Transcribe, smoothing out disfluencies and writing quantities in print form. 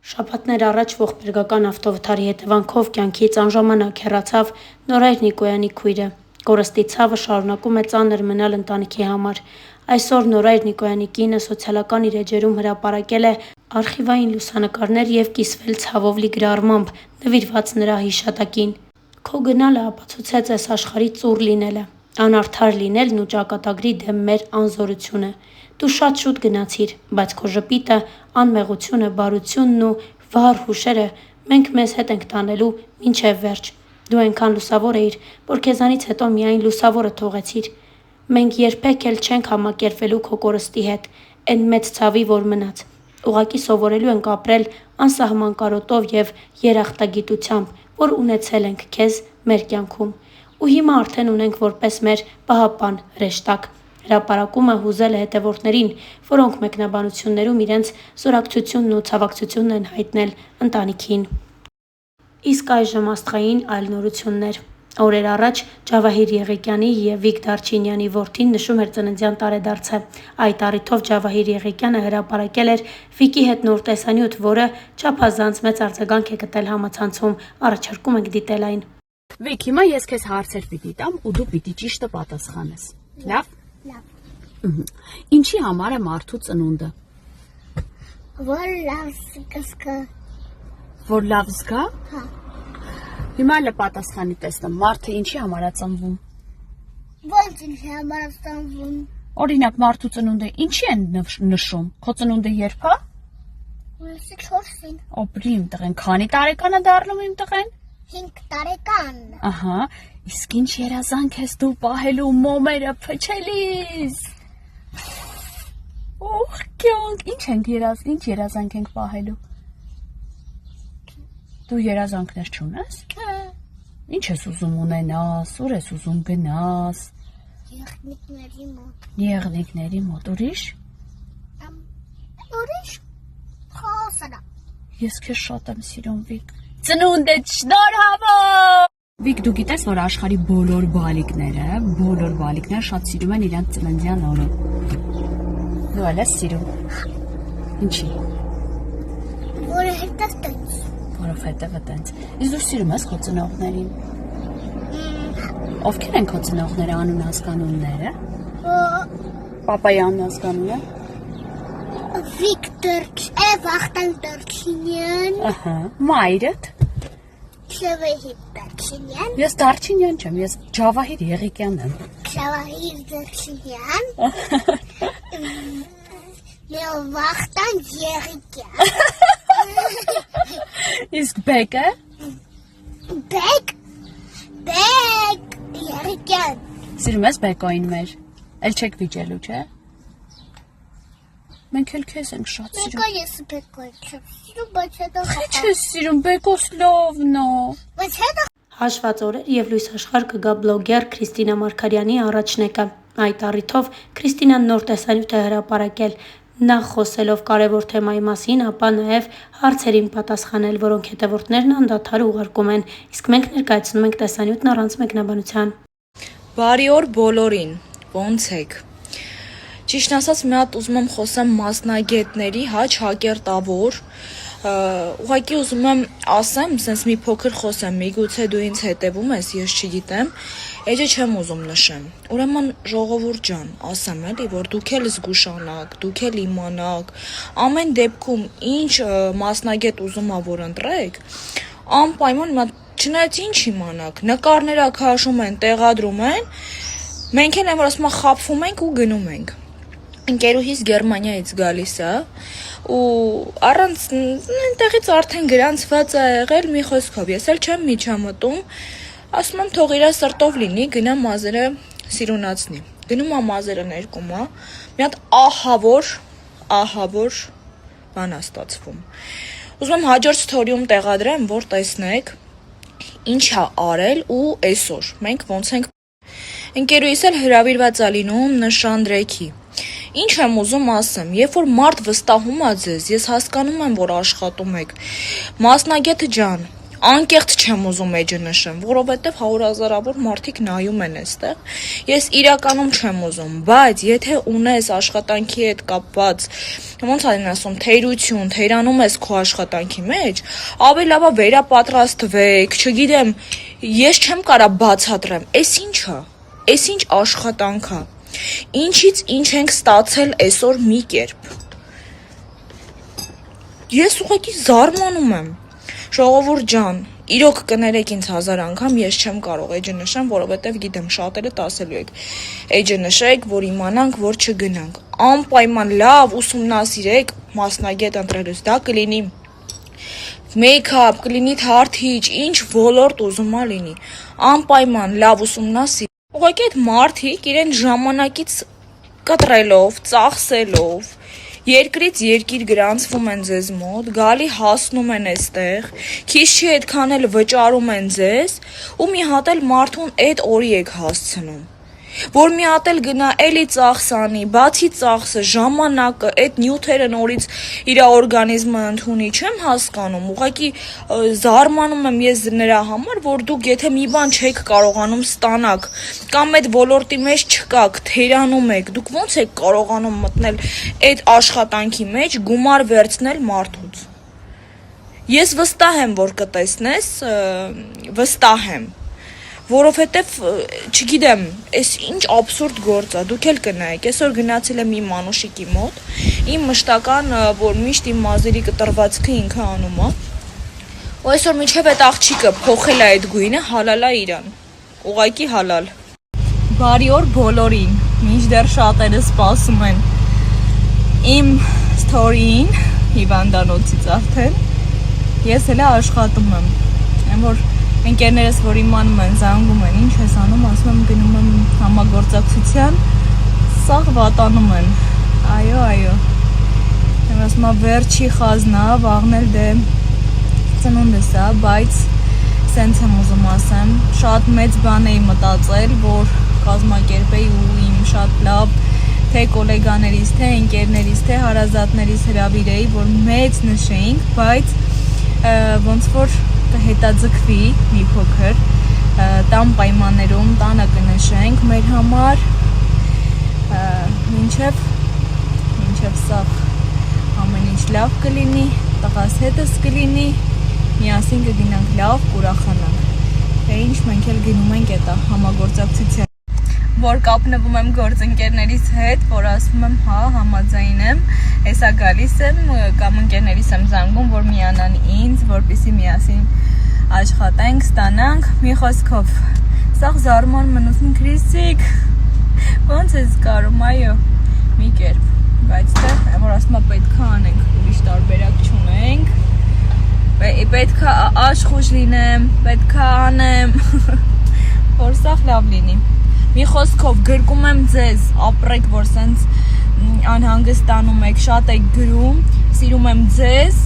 Շաբաթներ առաջ ողբերգական ավտովթարի հետևանքով կյանքից անժամանակ հեռացավ Նորայր Նիկոյանի քույրը։ Կորստի ցավը շարունակում է ծանր մնալ ընտանիքի համար։ Այսօր Նորայր Նիկոյանի կինը սոցիալական իր էջերում հրապարակել է արխիվային լուսանկարներ և կիսվել ցավով լի գրառմամբ, նվիրված նրա հիշատակին։ Քո գնալը ապացուցեց այս աշխարհի ծուռ լինելը, անարդար լինելն ու ճակատագրի դեմ մեր անզորությունը։ Դու շատ շուտ գնացիր, բայց քո ժպիտը, անմեղությունը, բարությունն ու վառ հուշերը մենք մեզ հետ ենք տանելու մինչև վերջ։ Դու այնքան լուսավոր էիր, որ քեզանից հետո միայն լուսավորը թողեցիր։ Մենք երբեք էլ չենք համակերպվելու քո կորստի հետ, այն մեծ ցավի, որ մնաց։ Ուղղակի սովորելու ենք ապրել անսահման կարոտով և երախտագիտությամբ, որ ունեցել ենք քեզ մեր կյանքում։ Ու հիմա արդեն ունենք որպես մեր պահապան հրեշտակ։ Հրապարակումը հուզել է հետևորդներին, որոնք մեկնաբանություններում իրենց զորակցությունն ու ցավակցությունն են հայտնել ընտանիքին։ Իսկ այժմ աստղային այլ նորություններ։ Օրեր առաջ Ջավահիր Եղիկյանի և Վիկ Դարչինյանի որդին նշում էր ծննդյան տարեդարձը։ Այդ առիթով Ջավահիր Եղիկյանը հրապարակել էր Վիկի հետ նոր տեսանյութ, որը չափազանց մեծ արձագանք է գտել համացանցում։ Առաջարկում ենք դիտել այն։ Վիկ, հիմա ես քեզ հարցեր պիտի տամ ու դու պիտի ճիշտը պատասխանես։ Լավ։ Ինչի համար է մարդու ծնունդը։ Որ լավ զգա։ Որ լավ զգա։ Հա։ Հիմա էլ պատասխանի տեսնեմ, մարդը ինչի համար է ծնվում։ Ոնց ինչի համար է ծնվում։ Օրինակ մարդու ծնունդը ինչի են նշում։ Քո ծնունդը երբ է։ Ուրիշ 4-ին։ Օբրիմ տղեն, քանի տարեկան է դառնում իմ տղեն։ 5 տարեկան։ Ահա, իսկ ինչ երազանք ես դու պահելու մոմերը փչելիս։ Օհ, կյանք, ինչ երազանք ենք պահելու։ Դու երազանքներ չունես։ Ինչ ես ուզում ունենաս, ուր ես ուզում գնաս։ Եղնիկների մոտ։ Եղնիկների մոտ, ուրիշ։ Ուրիշ խոսանա։ Ես քեզ շատ եմ սիրում, Վիկ։ Ծնունդդ շնորհավոր։ Վիկ, դու գիտես, որ աշխարհի բոլոր բալիկները շատ սիրում են իրենց ծննդյան օրը։ Դու էլ ես սիրում։ Ինչի։ Որովհետև տենց։ Իսկ դու սիրում ես քո ծնողներին։ Ովքեր են քո ծնողները, անուն հասկանունները։ Պապայի անուն հասկանունը։ Վիկտոր Վախտան Դարչինյան։ Ահա, մայրդ։ Ջավահիր Դարչինյան։ Ես Դարչինյան չեմ, ես Ջավահիր Եղիկյան եմ։ Ջավահիր Դարչինյան։ Վախտան Եղիկյան։ Իսկ բեկը։ Բեկ Եղիկյան։ Սիրում ես բեկոին մեր։ Էլ չեք վիճելու, չէ։ Մենք էլ քեզ ենք շատ սիրում։ Բեկո ես բեկոյ չեմ սիրում, բայց հետո Ինչ ես սիրում, բեկոս լավն է։ Բայց հետո Հաշված օրեր և լույս աշխարհ կգա բլոգեր Քրիստինա Մարգարյանի առաջնեկը։ Այդ առիթով Քրիստինան նոր տեսանյութ է հրապարակել։ Նախ խոսելով կարևոր թեմայի մասին, ապա նաև հարցերին պատասխանել, որոնք հետևորդներն անդադար ուղարկում են, իսկ մենք ներկայացնում ենք տեսանյութն առանց մեկնաբանության։ Բարի օր բոլորին, ո՞նց եք։ Ճիշտ ասած, մի հատ ուզում եմ խոսեմ մասնագետների, չակերտավոր, ուղղակի ուզում եմ ասեմ, sense մի փոքր խոսեմ, միգուցե դու ինձ հետևում ես, ես չգիտեմ, էջը չեմ ուզում նշեմ։ Ուրեմն ժողովուրդ ջան, ասեմ էլի, որ դուք էլ զգուշանաք, դուք էլ իմանաք, ամեն դեպքում ինչ մասնագետ ուզում ա որ ընտրեք, անպայման չնայած ինչ իմանաք, նկարները քաշում են, տեղադրում են, մենք էլ են որ ասում խաբվում ենք ու գնում ենք։ Ընկերուհիս Գերմանիայից գալիս է ու առանց այնտեղից արդեն գրանցված է եղել մի խոսքով ես էլ չեմ միջամտում ասում եմ թող իր սրտով լինի գնա մազերը սիրունացնի գնում է մազերը ներկում է մի հատ ահավոր բան է ստացվում ուզում եմ հաջորդ սթորիում տեղադրեմ որ տեսնեք ինչ է արել ու այսօր մենք ոնց ենք ընկերուհիս էլ հրավիրված է լինում նշանդրեքի Ինչ եմ ուզում ասեմ, երբ որ մարդ վստահում է ձեզ, ես հասկանում եմ, որ աշխատում եք, մասնագետ ջան, Անկեղծ չեմ ուզում էջը նշեմ, որովհետև 100,000-ավոր մարդիկ նայում են այստեղ։ Ես իրականում չեմ ուզում, բայց եթե ունես աշխատանքի հետ կապված, ոնց են ասում, թերություն, թերանում ես քո աշխատանքի մեջ, ավելի լավ է վերապատրաստվեք, չգիտեմ, ես չեմ կարա բացատրեմ, էս ի՞նչ է, էս ինչ աշխատանք է։ Ինչից ինչ ենք ստացել այսօր մի կերպ։ Ես ուղղակի զարմանում եմ։ Ժողովուրդ ջան, իրոք կներեք ինձ 1000 անգամ, ես չեմ կարող էջը նշեմ, որովհետև գիտեմ շատերը ասելու եք։ Էջը նշեք, որ իմանանք, որ չգնանք։ Անպայման լավ ուսումնասիրեք մասնագետ ընտրելուց, դա կլինի մեյքափ, կլինի թարթիչ, ինչ ոլորտ ուզում ա լինի։ Անպայման լավ ուսումնասիր։ Ուղղակի այդ մարդիկ իրեն ժամանակից կտրելով, ծախսելով երկրից երկիր գրանցվում են ձեզ մոտ, գալի հասնում են այստեղ, քիչ չի այդքան էլ վճարում են ձեզ, ու մի հատ էլ մարդուն այդ օրի եք հասցնում։ Որ մի հատ էլ գնա էլի ծախսանի, բացի ծախսը, ժամանակը, այդ նյութերը նորից իր օրգանիզմը ընդունի, չեմ հասկանում, ուղղակի զարմանում եմ ես նրա համար, որ դուք եթե մի բան չեք կարողանում ստանաք, կամ այդ ոլորտի մեջ չկաք, թերանում եք, դուք ո՞նց եք կարողանում մտնել այդ աշխատանքի մեջ, գումար վերցնել մարդուց։ Ես վստահ եմ, որ կտեսնես, վստահ եմ, որովհետև, չգիտեմ, այս ինչ աբսուրդ գործ է, դուք էլ կնայեք, այսօր գնացել եմ իմ մանուշիկի մոտ, իմ մշտական, որ միշտ իմ մազերի կտրվածքը ինքը անում է, ու այսօր միջև այդ աղջիկը փոխել է այդ գույնը, հալալ է իրան, ուղղակի հալալ։ Բարի օր բոլորին, մինչդեռ շատերը սպասում են իմ սթորիին, հիվանդանոցից արդեն, ես հելա աշխատում եմ, որ ընկերներս, որ իմանում են, զանգում են, ինչ ես անում, ասում եմ գնում եմ համագործակցության, սաղ վատանում են, այո, եմ ասում եմ վերջի խազնա, վաղնել դե ծնունդս է, բայց սենց եմ ուզում ասեմ, շատ մեծ բան էի մտածել, որ կազմակերպեի ու իմ շատ լավ թե կոլեգաներից, թե ընկերներից, թե հարազատներից հրավիրեի, որ մեծ նշեինք, բայց ոնց որ կհետաձգվի մի փոքր, տան պայմաններում տանը կնշենք մեր համար, մինչև սաղ ամեն ինչ լավ կլինի, տղաս հետս կլինի, միասին կգինանք լավ, կուրախանանք, թե ինչ մենք էլ գնում ենք էտա համագործակցության, որ կապնվում եմ գործընկերներից հետ, որ ասում եմ հա, համաձայն եմ, հեսա գալիս եմ, կամ ընկերներիս եմ զանգում, որ միանան ինձ, որպեսզի միասին աշխատենք, ստանանք, մի խոսքով, սաղ զարմանում են ասում Քրիսիկ, ոնց ես կարում, այո, մի կերպ, բայց թե, որ ասում է պետք է անենք, ուրիշ տարբերակ չունենք, պետք է աշխուժ լինեմ, պետք է անեմ, որ սաղ լավ լինի, մի խոսքով գրկում եմ ձեզ, ապրեք, որ սենց անհանգստանում եք, շատ եք գրում, սիրում եմ ձեզ,